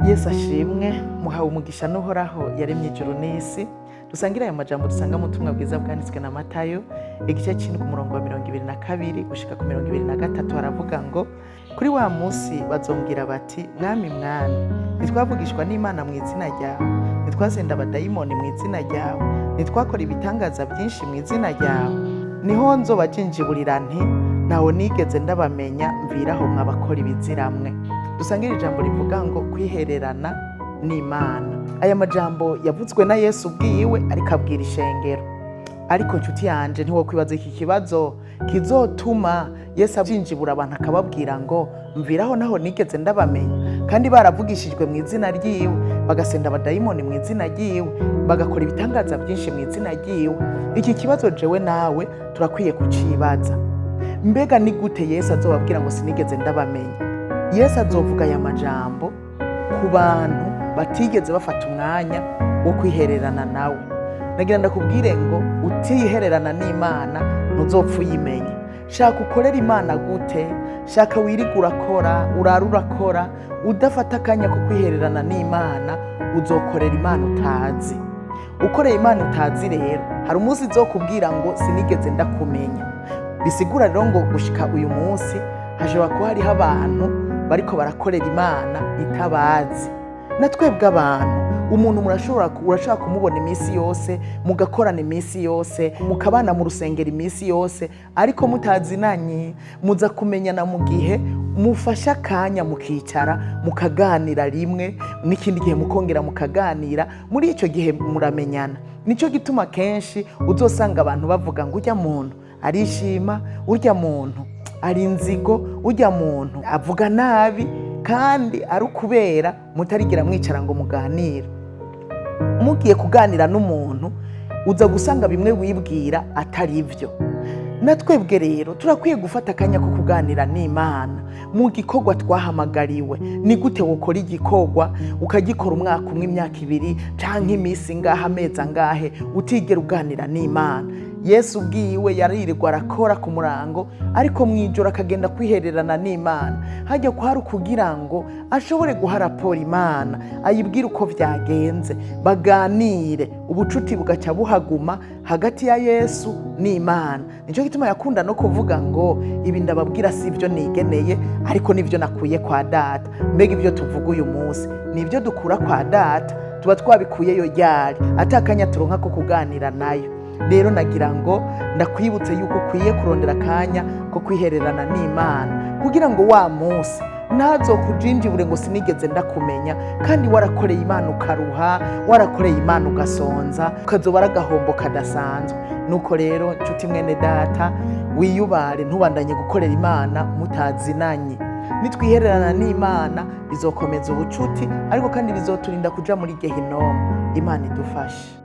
Yesu ashimwe, muhawe umugisha n'uhoraho yaremye ijuru n'isi. Dusangira aya majambo dusanga mu butumwa bwiza bwanditswe na Matayo igice cy'indwi umurongo wa 22 gushika ku 23 haravuga ngo, kuri wa munsi bazombwira bati, mwami mwami, ntitwavugishwa n'Imana mu izina ryawe, ntitwasenda abadayimoni mu izina ryawe, ntitwakora ibitangaza byinshi mu izina ryawe? Niho nzobajinjiburira nti, ntawe nigeze ndabamenya, mviraho mwabakora ibiziramwe. Dusangira ijambo rivuga ngo kwihererana n'Imana. Aya majambo yavutswe na Yesu ubwiwe ariko abwira ishengero. Ariko nshuti yanje, ntiwo kwibaza iki kibazo kizotuma Yesu abinjibura abantu akababwira ngo mviraho naho nigeze ndabamenya, kandi baravugishijwe mu izina ryiwe, bagasenda abadayimoni mu izina ryiwe, bagakora ibitangaza byinshi mu izina ryiwe. Iki kibazo jewe nawe turakwiye kucibaza. Mbega ni gute Yesu azobabwira ngo sinigeze ndabamenya? Yesu azovuga aya majambo ku bantu batigeze bafata umwanya wo kwihererana nawe. Nagira ndakubwire ngo utihererana n'Imana ntuzopfa uyimenya. Shaka ukorera Imana gute, shaka wirige urakora, urara urakora, udafata akanya ko kwihererana n'Imana, uzokorera Imana utazi. Ukoreye Imana utazi rero, hari umunsi izokubwira ngo sinigeze ndakumenya. Bisigura rero ngo gushika uyu munsi hashobora kuba hariho abantu bariko barakorera Imana itabazi. Na twebwe abantu, umuntu urashobora kumubona iminsi yose, mugakorana iminsi yose, mukabana mu rusengero iminsi yose, ariko mutazinanye. Muza kumenyana mu gihe mufasha akanya mukicara mukaganira rimwe, n'ikindi gihe mukongera mukaganira. Muri icyo gihe muramenyana. Nico gituma kenshi uzosanga abantu bavuga ngo urya muntu arishima, urya muntu ari inzigo, urya muntu avuga nabi, kandi ari ukubera mutarigira mwicara ngo muganire. Mugiye kuganira n'umuntu uza gusanga bimwe wibwira atari ibyo. Na twebwe rero turakwiye gufata akanya ko kuganira n'Imana mu gikorwa twahamagariwe. Ni gute wokora igikorwa ukagikora umwaka umwe, imyaka 2 canke iminsi ngaha, amezi angahe utigera uganira n'Imana? Yesu ubwiwe yaririrwa arakora ku murango, ariko mwijoro akagenda kwihererana n'Imana. Hajya kwari kugira ngo ashobore guha raporo Imana, ayibwire uko vyagenze, baganire, ubucuti bugaca buhaguma hagati ya Yesu n'Imana. Nico gituma yakunda no kuvuga ngo ibi ndababwira si ibyo nigeneye, ariko nivyo nakuye kwa Data. Mbega ibyo tuvuga uyu munsi nivyo dukura kwa Data, tuba twabikuyeyo ryari, atakanya turonka ko kuganira nayo. Rero nagira ngo ndakwibutse yuko ukwiye kurondera akanya ko kwihererana n'Imana, kugira ngo wa munsi ntazokujinjibure ngo sinigeze ndakumenya, kandi warakoreye Imana ukaruha, warakoreye Imana ugasonza, ukazoba ari agahombo kadasanzwe. Nuko rero nshuti mwene data, wiyubare, ntubandanye gukorera Imana mutazinanye. Nitwihererana n'Imana bizokomeza ubucuti, ariko kandi bizoturinda kuja muri Gehinomu. Imana idufashe.